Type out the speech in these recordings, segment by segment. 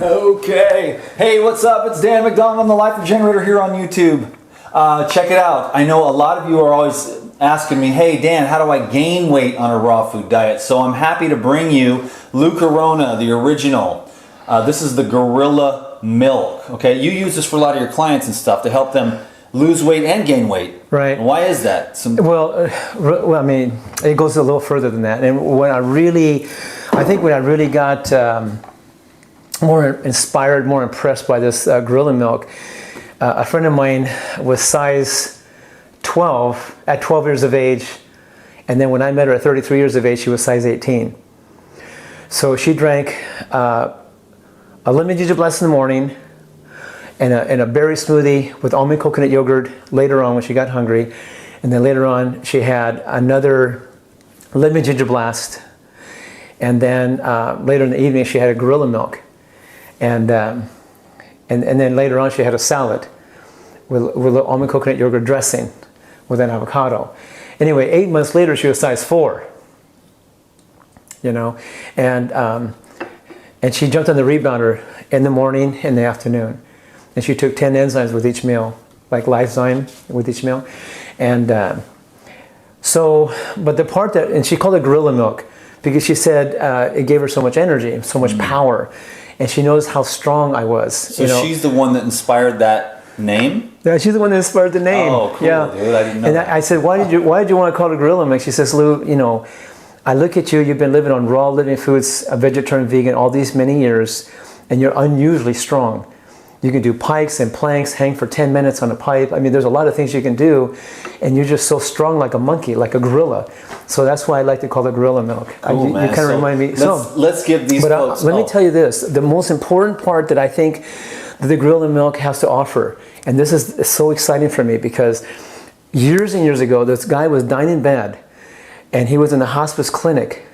Okay. Hey, what's up? It's Dan McDonald. I'm the Life Regenerator here on YouTube. Check it out. I know a lot of you are always asking me, hey Dan, how do I gain weight on a raw food diet? So I'm happy to bring you Corona, the original. This is the Gorilla Milk. Okay, you use this for a lot of your clients and stuff to help them lose weight and gain weight. Right. Why is that? Well, I mean, it goes a little further than that. And when I really got more inspired, more impressed by this Gorilla Milk, a friend of mine was size 12 at 12 years of age, and then when I met her at 33 years of age, she was size 18. So she drank a lemon ginger blast in the morning and a berry smoothie with almond coconut yogurt later on when she got hungry, and then later on she had another lemon ginger blast, and then later in the evening she had a Gorilla Milk. And then later on she had a salad with almond coconut yogurt dressing with an avocado. Anyway, 8 months later she was size 4, you know, and she jumped on the rebounder in the morning and the afternoon, and she took 10 enzymes with each meal, like Lysozyme with each meal, and but the part that, and she called it Gorilla Milk because she said it gave her so much energy, so much power. And she knows how strong I was. So she's the one that inspired that name? Yeah, she's the one that inspired the name. Oh, cool, yeah. Dude. I didn't know that. I said, why did you want to call it Gorilla Milk? She says, Lou, you know, I look at you, you've been living on raw living foods, a vegetarian, vegan, all these many years, and you're unusually strong. You can do pikes and planks, hang for 10 minutes on a pipe. I mean, there's a lot of things you can do, and you're just so strong like a monkey, like a gorilla. So that's why I like to call it Gorilla Milk. Cool, you kind of remind me. Let's give these folks. Let me tell you this: the most important part that I think that the Gorilla Milk has to offer, and this is so exciting for me because years and years ago, this guy was dying in bed, and he was in a hospice clinic,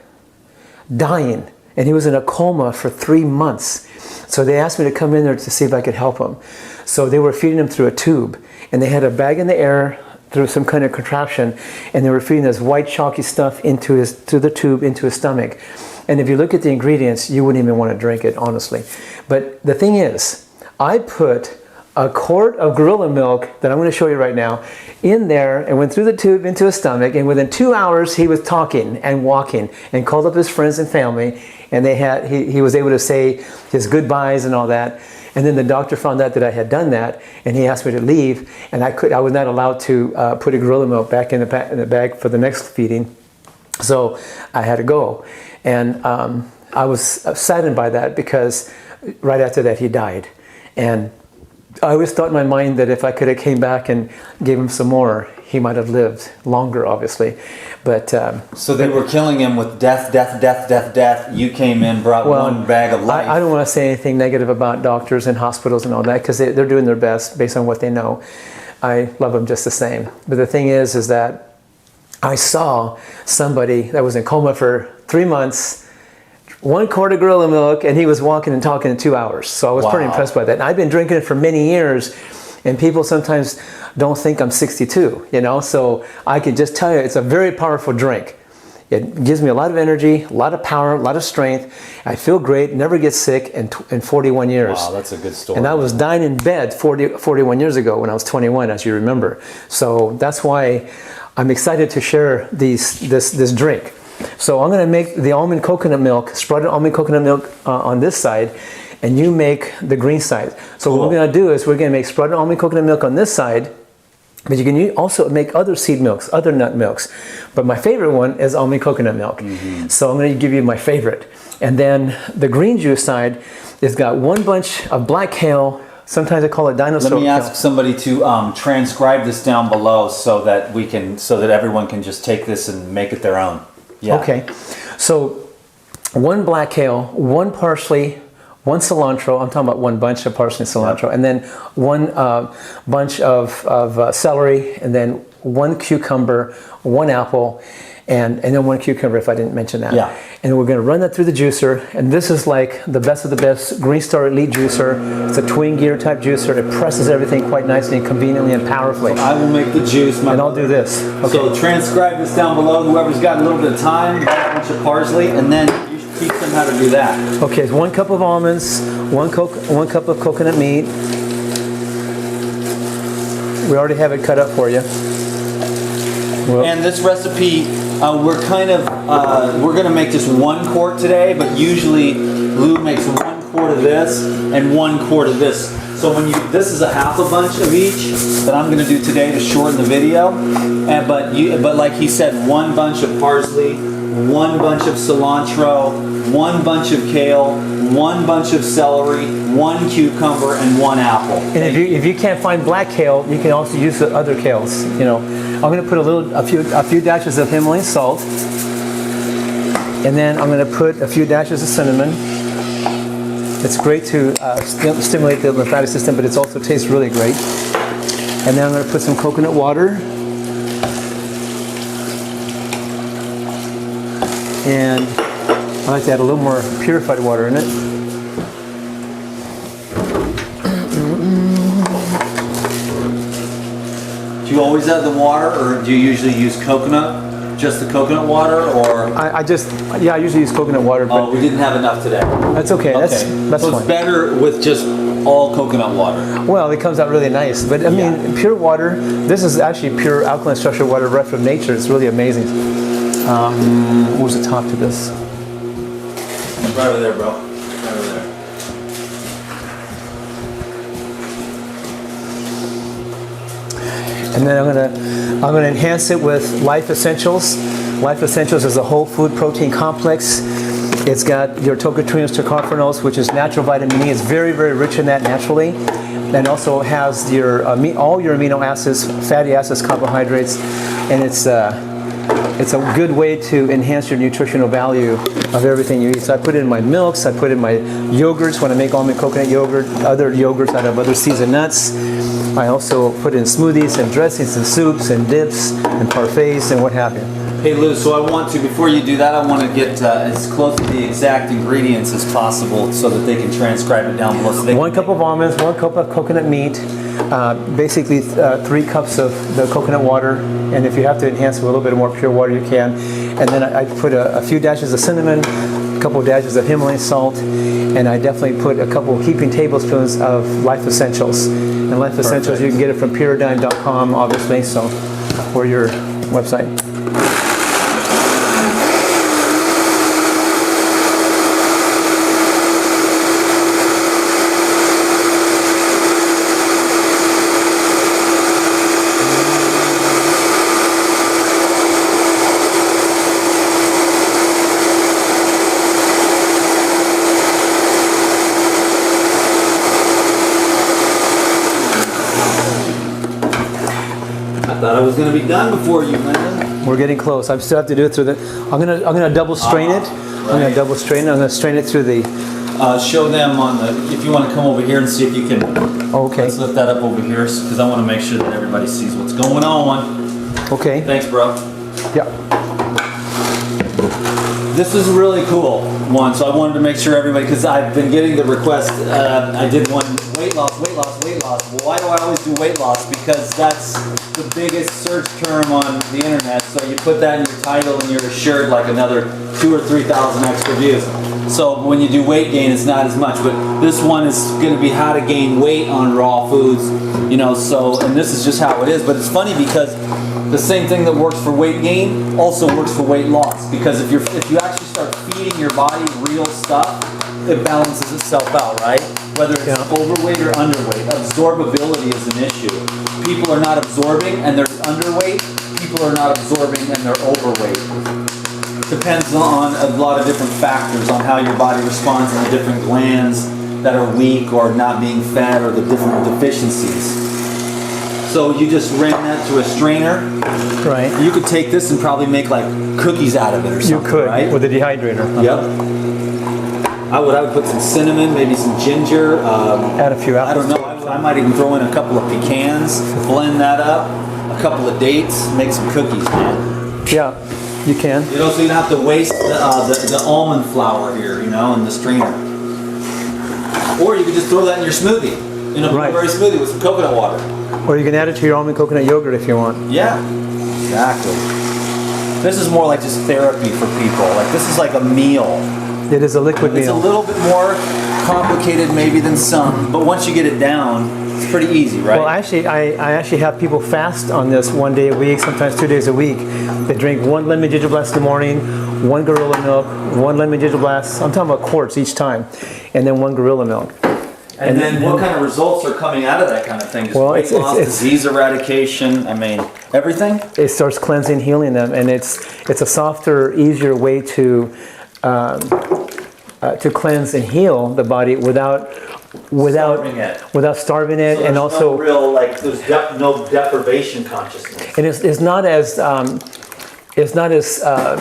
dying, and he was in a coma for 3 months. So they asked me to come in there to see if I could help him. So they were feeding him through a tube, and they had a bag in the air through some kind of contraption, and they were feeding this white chalky stuff through the tube into his stomach. And if you look at the ingredients, you wouldn't even want to drink it, honestly. But the thing is, I put a quart of Gorilla Milk that I'm going to show you right now in there, and went through the tube into his stomach, and within 2 hours he was talking and walking and called up his friends and family, and he was able to say his goodbyes and all that. And then the doctor found out that I had done that, and he asked me to leave, and I was not allowed to put a Gorilla Milk back in the bag for the next feeding, so I had to go. And I was saddened by that because right after that he died. And I always thought in my mind that if I could have came back and gave him some more, he might have lived longer, obviously. But so they were killing him with death. You came in, brought one bag of life. I don't want to say anything negative about doctors and hospitals and all that because they're doing their best based on what they know. I love them just the same. But the thing is that I saw somebody that was in coma for 3 months, 1 quart of Gorilla Milk, and he was walking and talking in 2 hours. So I was pretty impressed by that. And I've been drinking it for many years, and people sometimes don't think I'm 62, you know? So I can just tell you, it's a very powerful drink. It gives me a lot of energy, a lot of power, a lot of strength. I feel great, never get sick in 41 years. Wow, that's a good story. And I was dying in bed 41 years ago when I was 21, as you remember. So that's why I'm excited to share this drink. So I'm going to make the almond coconut milk, sprouted almond coconut milk on this side, and you make the green side. So what we're going to do is we're going to make sprouted almond coconut milk on this side, but you can also make other seed milks, other nut milks. But my favorite one is almond coconut milk. So I'm going to give you my favorite. And then the green juice side has got 1 bunch of black kale. Sometimes I call it dinosaur kale. Let me ask somebody to transcribe this down below so that everyone can just take this and make it their own. Yeah. Okay, so 1 black kale, 1 parsley, 1 cilantro. I'm talking about 1 bunch of parsley and cilantro, and then 1 bunch of celery, and then 1 cucumber, 1 apple, and then 1 cucumber if I didn't mention that. Yeah. And we're going to run that through the juicer, and this is like the best of the best Green Star Elite juicer. It's a twin gear type juicer. It presses everything quite nicely and conveniently and powerfully. So I will make the juice. And I'll do this. Okay. So transcribe this down below. Whoever's got a little bit of time, a bunch of parsley, and then teach them how to do that. Okay, it's 1 cup of almonds, 1 cup of coconut meat. We already have it cut up for you. Well, And this recipe, we're going to make just 1 quart today, but usually Lou makes 1 quart of this and 1 quart of this. So this is a half a bunch of each that I'm going to do today to shorten the video. But like he said, 1 bunch of parsley, 1 bunch of cilantro, 1 bunch of kale, 1 bunch of celery, 1 cucumber, and 1 apple. and if you can't find black kale, you can also use the other kales. You know, I'm going to put a few dashes of Himalayan salt, and then I'm going to put a few dashes of cinnamon. It's great to stimulate the lymphatic system, but it also tastes really great. And then I'm going to put some coconut water. And I like to add a little more purified water in it. Do you always add the water, or do you usually use coconut? Just the coconut water, or? I usually use coconut water, but We didn't have enough today. that's okay. That's So fine. it's better with just all coconut water. Well, it comes out really nice. But I mean, pure water, this is actually pure alkaline structured water right from nature. It's really amazing. Where's the top to this? Right over there, bro. Right over there. And then I'm gonna enhance it with Life Essentials. Life Essentials is a whole food protein complex. It's got your tocotrienols, tocopherols, which is natural vitamin E. It's very, very rich in that naturally. And also has your all your amino acids, fatty acids, carbohydrates, and it's a good way to enhance your nutritional value of everything you eat. So I put it in my milks, I put it in my yogurts when I make almond coconut yogurt, other yogurts out of other seasoned nuts. I also put it in smoothies and dressings and soups and dips and parfaits and what have you. Hey Lou, so I want to, before you do that, I want to get as close to the exact ingredients as possible so that they can transcribe it down below. So they 1 cup of almonds, 1 cup of coconut meat, basically 3 cups of the coconut water, and if you have to enhance with a little bit more pure water, you can. And then I put a few dashes of cinnamon, a couple of dashes of Himalayan salt, and I definitely put a couple heaping tablespoons of Life Essentials. And Life Essentials, you can get it from Pyridine.com, obviously, so, or your website. I thought I was going to be done before you, Linda. We're getting close. I still have to do it through the. I'm gonna double strain it. I'm gonna double strain it. I'm gonna strain it through the. Show them on the. If you want to come over here and see if you can. Okay. Let's lift that up over here because I want to make sure that everybody sees what's going on. Okay. Thanks, bro. Yeah. This is a really cool one, so I wanted to make sure everybody, because I've been getting the request. I did one weight loss, weight loss, weight loss. Well, why do I always do weight loss? Because that's the biggest search term on the internet. So you put that in your title and you're assured like another 2,000 or 3,000 extra views. So when you do weight gain, it's not as much. But this one is going to be how to gain weight on raw foods. You know, so, and this is just how it is. But it's funny because the same thing that works for weight gain also works for weight loss. Because if you actually start feeding your body real stuff, it balances itself out, right? Whether it's overweight or underweight, absorbability is an issue. People are not absorbing and they're underweight. People are not absorbing and they're overweight. Depends on a lot of different factors on how your body responds and the different glands that are weak or not being fed or the different deficiencies. So you just ran that through a strainer. Right. You could take this and probably make like cookies out of it or something, You could, right? with a dehydrator. Yep. I would put some cinnamon, maybe some ginger. Add a few apples. I don't know. I might even throw in a couple of pecans, blend that up, a couple of dates, make some cookies, man. Yeah, you can. You know, so you don't have to waste the almond flour here, you know, in the strainer. Or you could just throw that in your smoothie, in a blueberry smoothie with some coconut water. Or you can add it to your almond coconut yogurt if you want. Yeah, exactly. This is more like just therapy for people. Like this is like a meal. It is a liquid It's a meal. little bit more complicated maybe than some, but once you get it down, it's pretty easy, right? Well, actually, I actually have people fast on this 1 day a week, sometimes 2 days a week. They drink 1 lemon ginger blast in the morning, 1 gorilla milk, 1 lemon ginger blast. I'm talking about quarts each time, and then 1 gorilla milk. and then what kind of results are coming out of that kind of thing? Just Well, weight it's- loss, disease eradication, I mean, everything? It starts cleansing, healing them, and it's a softer, easier way to cleanse and heal the body without Starving it. starving it, So and there's also no real, like, there's no deprivation consciousness. and it's not as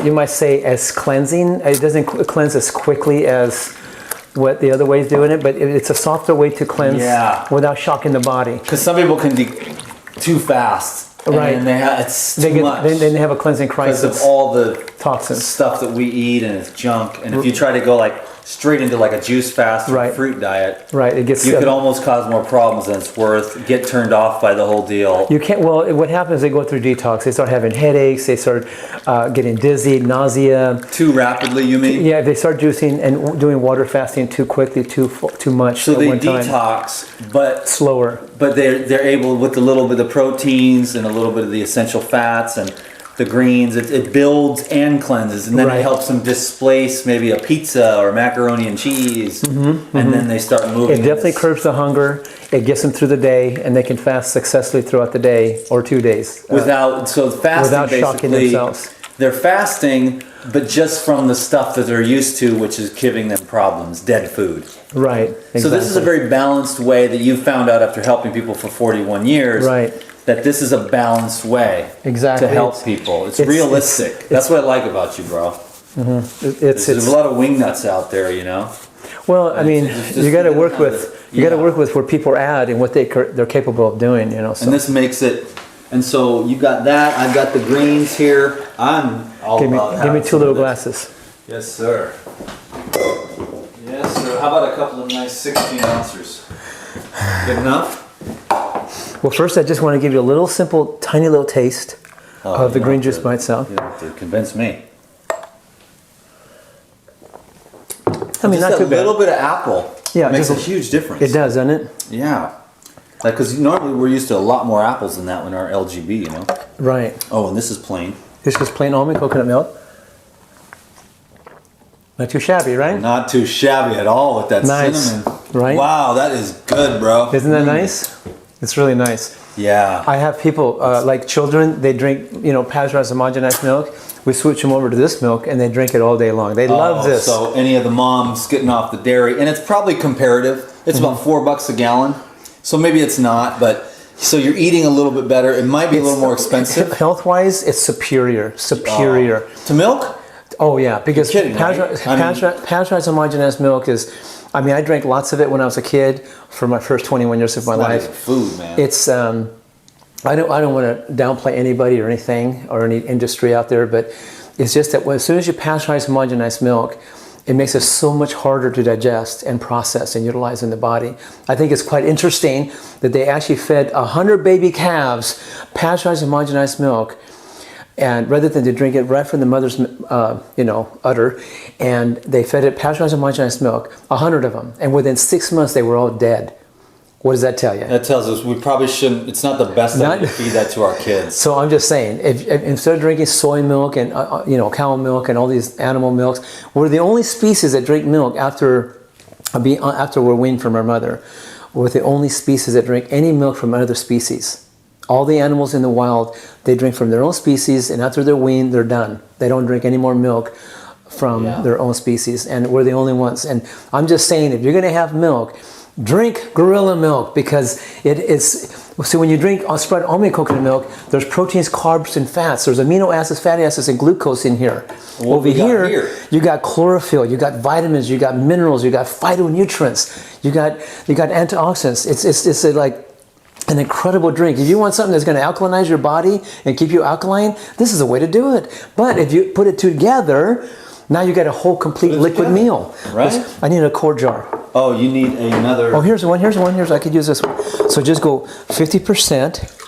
you might say as cleansing. It doesn't cleanse as quickly as what the other ways doing it, but it's a softer way to cleanse Yeah. without shocking the body. Because some people can be too fast. Right. And it's They too much. they have a cleansing Because crisis. of all the Toxins. stuff that we eat and it's junk. And if you try to go like straight into like a juice fast or Right. fruit diet, Right, it gets you could almost cause more problems than it's worth. Get turned off by the whole deal. You can't. Well, what happens? They go through detox. They start having headaches. They start getting dizzy, nausea. Too rapidly, you mean? Yeah, if they start juicing and doing water fasting too quickly, too much So at they one time. detox, but Slower. they're able with a little bit of proteins and a little bit of the essential fats and the greens. It builds and cleanses, and then Right. it helps them displace maybe a pizza or macaroni and cheese, and then they start moving. It definitely curbs the hunger. It gets them through the day, and they can fast successfully throughout the day or 2 days. Without fasting without shocking basically, themselves. they're fasting, but just from the stuff that they're used to, which is giving them problems, dead food. Right. Exactly. So this is a very balanced way that you found out after helping people for 41 years. Right. That this is a balanced way Exactly. to help It's- people. It's it's- realistic. That's what I like about you, bro. It's There's a lot of wingnuts out there, you know. well. I mean, It's just- you got to it's work kind of- with you got to yeah. work with where people are at and what they're capable of doing. You know. So And this makes it. And so you got that. I've got the greens here. I'm all give me about give me having 2 some little of this. glasses. Yes, sir. Yes, sir. How about a couple of nice 16 ounces? Good enough? Well, first, I just want to give you a little simple, tiny little taste of the you green don't juice have by to- itself. You don't have to convince me. I mean, Just not too a bad. little bit of apple Yeah, makes a just huge difference. It does, doesn't it? Yeah. Like, because normally we're used to a lot more apples than that in our LGB, you know? Right. Oh, and this is plain. This is plain almond coconut milk. Not too shabby, right? Not too shabby at all with that Nice. cinnamon. Right? Wow, that is good, bro. Isn't that nice? It's really nice. Yeah. I have people, like children, they drink, pasteurized homogenized milk. We switch them over to this milk and they drink it all day long. They love this. So any of the moms getting off the dairy, and it's probably comparative. It's about $4 a gallon. So maybe it's not, but so you're eating a little bit better. It might be a little more expensive. Health-wise, it's superior. Superior. To milk? Oh yeah, because You're kidding, right? pasteurized homogenized milk is. I mean, I drank lots of it when I was a kid for my first 21 years of my Not life. even food, man. It's. I don't want to downplay anybody or anything or any industry out there, but it's just that as soon as you pasteurize homogenized milk, it makes it so much harder to digest and process and utilize in the body. I think it's quite interesting that they actually fed 100 baby calves pasteurized homogenized milk, and rather than to drink it right from the mother's, udder, and they fed it pasteurized homogenized milk, 100 of them, and within 6 months they were all dead. What does that tell you? That tells us we probably shouldn't. It's not the best idea to feed that to our kids. So I'm just saying, if instead of drinking soy milk and cow milk and all these animal milks, we're the only species that drink milk after we're weaned from our mother. We're the only species that drink any milk from another species. All the animals in the wild, they drink from their own species, and after they're weaned, they're done. They don't drink any more milk from their own species, and we're the only ones. And I'm just saying, if you're going to have milk, drink gorilla milk, because so when you drink spread almond coconut milk, there's proteins, carbs, and fats. There's amino acids, fatty acids, and glucose in here. What Over we got here, you got chlorophyll, you got vitamins, you got minerals, you got phytonutrients, you got antioxidants. It's like an incredible drink. If you want something that's going to alkalinize your body and keep you alkaline, this is a way to do it. But if you put it together, now you got a whole complete liquid meal. Right? I need a quart jar. Oh, you need another. Oh, here's one. I could use this one. So just go 50%.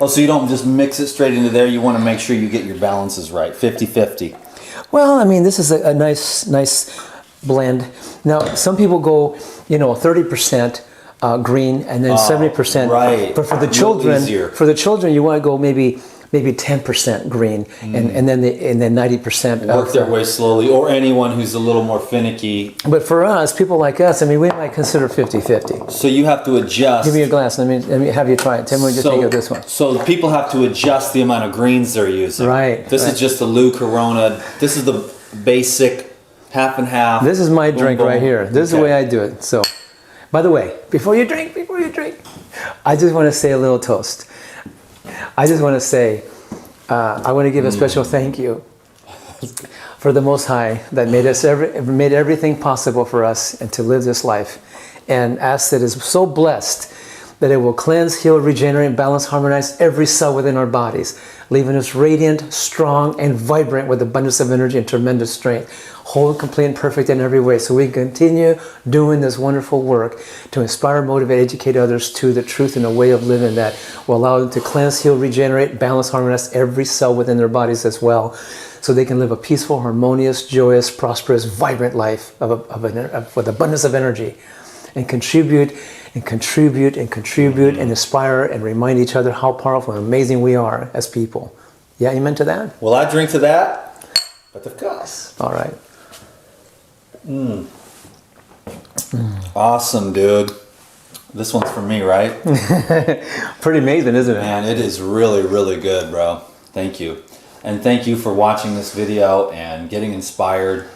Oh, so you don't just mix it straight into there. You want to make sure you get your balances right. 50-50. Well, I mean, this is a nice blend. Now, some people go, 30% green and then 70%. right. But for the children, you want to go maybe 10% green and then 90% work their way slowly, or anyone who's a little more finicky. But for us, people like us, I mean, we might consider 50-50. So you have to adjust. Give me a glass. Let me have you try it. Tell me just think of this one. So people have to adjust the amount of greens they're using. Right. This is just a Lou Corona. This is the basic half and half. This is my drink boom. right here. This is the way I do it. So, by the way, before you drink, I just want to say a little toast. I just want to say, I want to give a special thank you for the Most High that made everything possible for us and to live this life, and ask that is so blessed that it will cleanse, heal, regenerate, balance, harmonize every cell within our bodies, leaving us radiant, strong, and vibrant with abundance of energy and tremendous strength, whole, complete, and perfect in every way, so we can continue doing this wonderful work to inspire, motivate, educate others to the truth and a way of living that will allow them to cleanse, heal, regenerate, balance, harmonize every cell within their bodies as well, so they can live a peaceful, harmonious, joyous, prosperous, vibrant life with abundance of energy, and contribute and inspire and remind each other how powerful and amazing we are as people. Yeah, amen to that? Well, I drink to that, but of course. All right. Awesome, dude. This one's for me, right? Pretty amazing, isn't it? Man, it is really, really good, bro. Thank you. And thank you for watching this video and getting inspired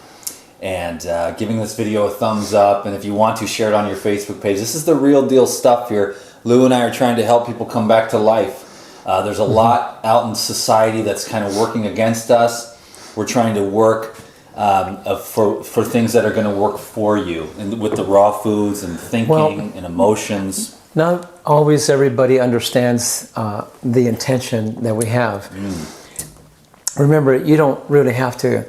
and giving this video a thumbs up. And if you want to, share it on your Facebook page. This is the real deal stuff here. Lou and I are trying to help people come back to life. There's a lot out in society that's kind of working against us. We're trying to work for things that are going to work for you, and with the raw foods and thinking and emotions. Not always everybody understands the intention that we have. Remember, you don't really have to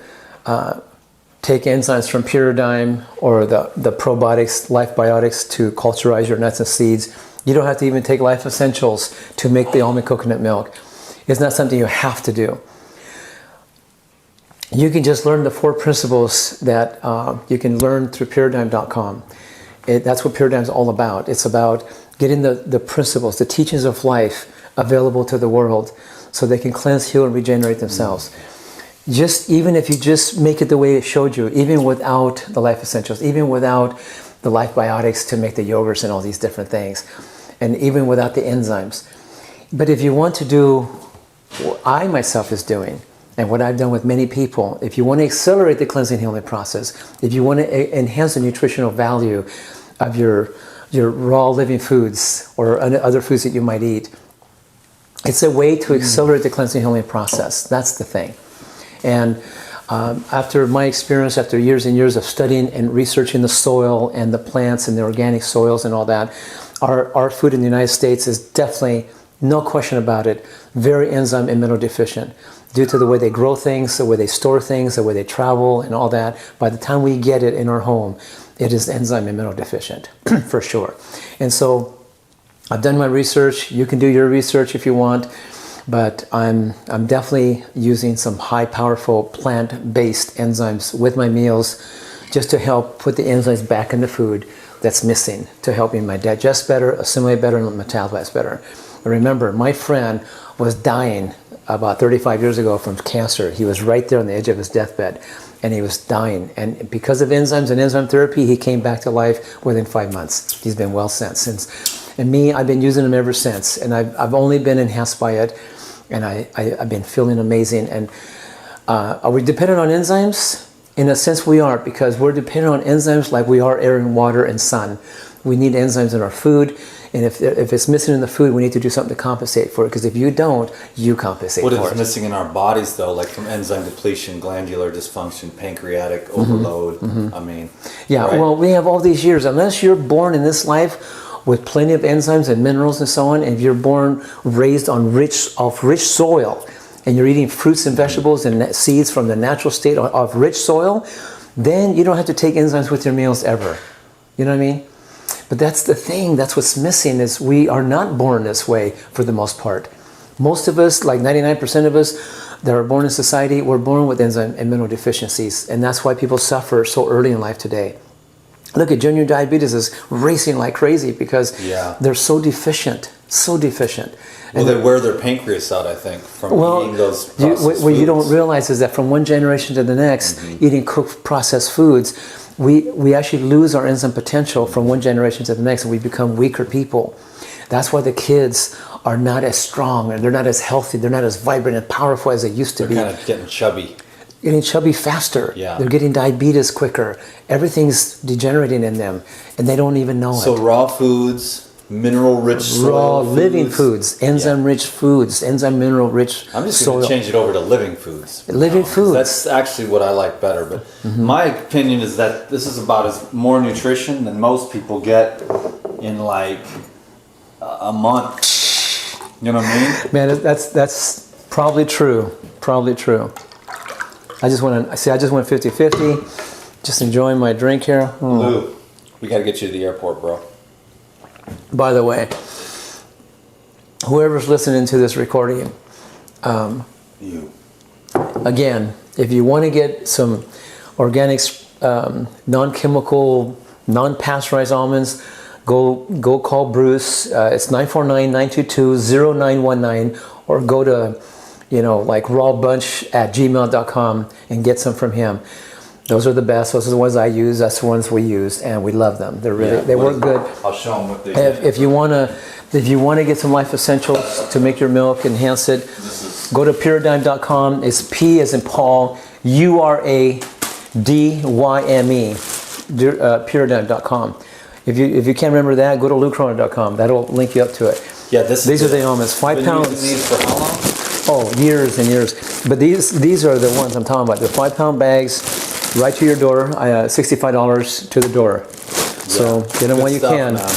take enzymes from Pyridime or the probiotics, Life Biotics, to culturize your nuts and seeds. You don't have to even take Life Essentials to make the almond coconut milk. It's not something you have to do. You can just learn the 4 principles that you can learn through Pyridime.com. That's what Pyridime is all about. It's about getting the principles, the teachings of life available to the world so they can cleanse, heal, and regenerate themselves. Even if you just make it the way it showed you, even without the Life Essentials, even without the Life Biotics to make the yogurts and all these different things, and even without the enzymes. But if you want to do what I myself is doing, and what I've done with many people, if you want to accelerate the cleansing healing process, if you want to enhance the nutritional value of your raw living foods or other foods that you might eat, it's a way to accelerate the cleansing healing process. That's the thing. And after my experience, after years and years of studying and researching the soil and the plants and the organic soils and all that, our food in the United States is definitely, no question about it, very enzyme and mineral deficient. Due to the way they grow things, the way they store things, the way they travel and all that, by the time we get it in our home, it is enzyme and mineral deficient, for sure. And so I've done my research. You can do your research if you want, but I'm definitely using some high powerful plant-based enzymes with my meals just to help put the enzymes back in the food that's missing, to help me digest better, assimilate better, and metabolize better. And remember, my friend was dying about 35 years ago from cancer. He was right there on the edge of his deathbed, and he was dying. And because of enzymes and enzyme therapy, he came back to life within 5 months. He's been well since. And me, I've been using them ever since, and I've only been enhanced by it, and I've been feeling amazing. And are we dependent on enzymes? In a sense, we are, because we're dependent on enzymes like we are air and water and sun. We need enzymes in our food. And if it's missing in the food, we need to do something to compensate for it. Because if you don't, you compensate for it. What is missing in our bodies, though, like from enzyme depletion, glandular dysfunction, pancreatic overload? I mean, yeah. Right? Well, we have all these years. Unless you're born in this life with plenty of enzymes and minerals and so on, and if you're raised on rich soil, and you're eating fruits and vegetables and seeds from the natural state of rich soil, then you don't have to take enzymes with your meals ever. You know what I mean? But that's the thing, that's what's missing, is we are not born this way for the most part. Most of us, like 99% of us, that are born in society, we're born with enzyme and mineral deficiencies. And that's why people suffer so early in life today. Look at junior diabetes is racing like crazy because they're so deficient, so deficient. Well, they wear their pancreas out, I think, from eating those processed what foods. you don't realize is that from one generation to the next, eating cooked processed foods, we actually lose our enzyme potential from one generation to the next, and we become weaker people. That's why the kids are not as strong, and they're not as healthy, they're not as vibrant and powerful as they used to be. They're kind of getting chubby. Getting chubby faster. Yeah. They're getting diabetes quicker. Everything's degenerating in them, and they don't even know it. So raw foods, mineral-rich soil Raw foods. living foods, enzyme-rich foods, enzyme mineral-rich I'm just soil. going to change it over to living foods. Living foods. That's actually what I like better. But my opinion is that this is about as more nutrition than most people get in like a month. You know what I mean? Man, that's probably true. Probably true. I just went 50-50. Just enjoying my drink here. Lou, we got to get you to the airport, bro. By the way, whoever's listening to this recording, again, if you want to get some organic, non-chemical, non-pasteurized almonds, go call Bruce. It's 949-922-0919, or go to, like rawbunch@gmail.com and get some from him. Those are the best. Those are the ones I use. That's the ones we use, and we love them. They're really they work good. I'll show them what they do. If you wanna get some life essentials to make your milk, enhance it, go to Paradigm.com. It's P as in Paul, URADYME. Paradigm.com. If you can't remember that, go to LouCroner.com. That'll link you up to it. Yeah, these are the almonds. 5 pounds. Been using these for how long? Oh, years and years. But these are the ones I'm talking about. The 5-pound bags, right to your door. $65 to the door. So get them when you can. Man.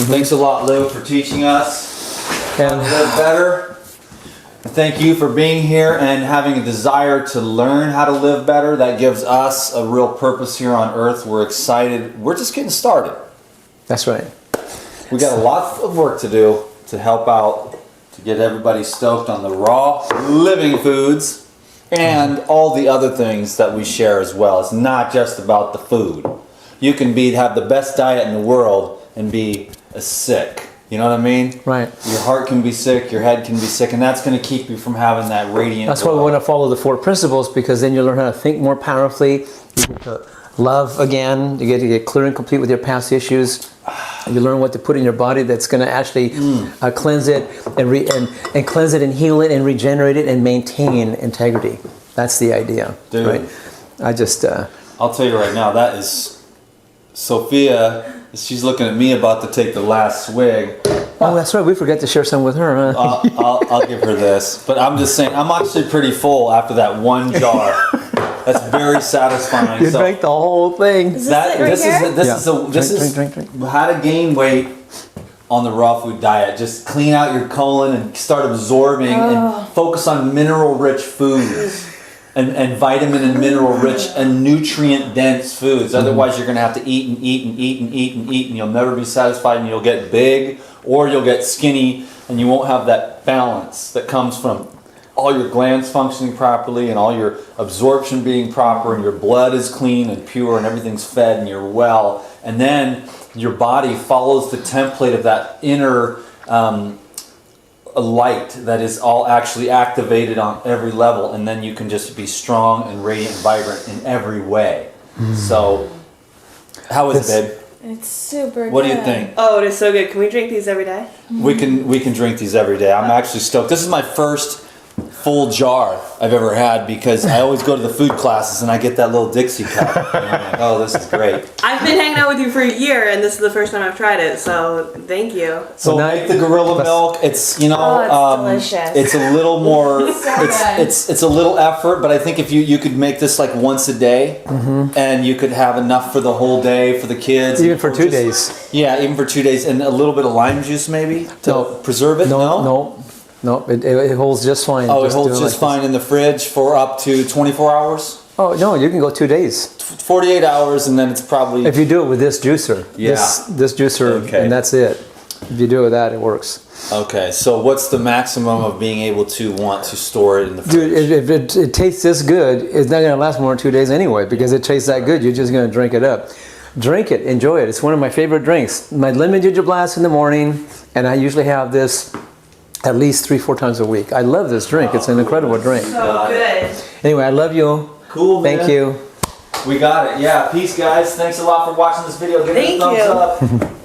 Thanks a lot, Lou, for teaching us how to live better. And thank you for being here and having a desire to learn how to live better. That gives us a real purpose here on Earth. We're excited. We're just getting started. That's right. We got a lot of work to do to help out, to get everybody stoked on the raw living foods and all the other things that we share as well. It's not just about the food. You can have the best diet in the world and be sick. You know what I mean? Right. Your heart can be sick, your head can be sick, and that's going to keep you from having that radiant That's glow. why we want to follow the 4 principles, because then you learn how to think more powerfully. You get to love again. You get to get clear and complete with your past issues. You learn what to put in your body that's going to actually cleanse it and cleanse it and heal it and regenerate it and maintain integrity. That's the idea. Dude. Right? I'll tell you right now, that is Sophia. She's looking at me about to take the last swig. Oh, that's right. We forgot to share some with her, huh? I'll give her this. But I'm just saying, I'm actually pretty full after that one jar. That's very satisfying. You drank the whole thing. This is how to gain weight on the raw food diet. Just clean out your colon and start absorbing and focus on mineral-rich foods. And vitamin and mineral rich and nutrient dense foods. Otherwise you're gonna have to eat and eat and eat and eat and eat, and you'll never be satisfied, and you'll get big or you'll get skinny, and you won't have that balance that comes from all your glands functioning properly and all your absorption being proper, and your blood is clean and pure and everything's fed and you're well. And then your body follows the template of that inner a light that is all actually activated on every level, and then you can just be strong and radiant and vibrant in every way. So, how is it, babe? It's super good. What do you think? Oh, it is so good. Can we drink these every day? We can drink these every day. I'm actually stoked. This is my first full jar I've ever had, because I always go to the food classes and I get that little Dixie cup. And I'm like, oh, this is great. I've been hanging out with you for a year, and this is the first time I've tried it, so thank you. So make the gorilla milk. It's delicious. It's a little more. It's a little effort, but I think if you could make this like once a day, and you could have enough for the whole day for the kids. Even for 2 days. Yeah, even for 2 days, and a little bit of lime juice maybe to preserve it. No, it holds just fine. Oh, it holds just fine in the fridge for up to 24 hours? Oh, no, you can go 2 days. 48 hours, and then it's probably... If you do it with this juicer. Yeah. This juicer, Okay. and that's it. If you do it with that, it works. Okay, so what's the maximum of being able to want to store it in the fridge? Dude, if it tastes this good, it's not going to last more than 2 days anyway because it tastes that good. You're just going to drink it up. Drink it, enjoy it. It's one of my favorite drinks. My lemon ginger blast in the morning, and I usually have this at least 3-4 times a week. I love this drink. It's an incredible drink. So good. Anyway, I love you. Cool, man. Thank you. We got it. Yeah, peace, guys. Thanks a lot for watching this video. Give it a Thank thumbs you. up.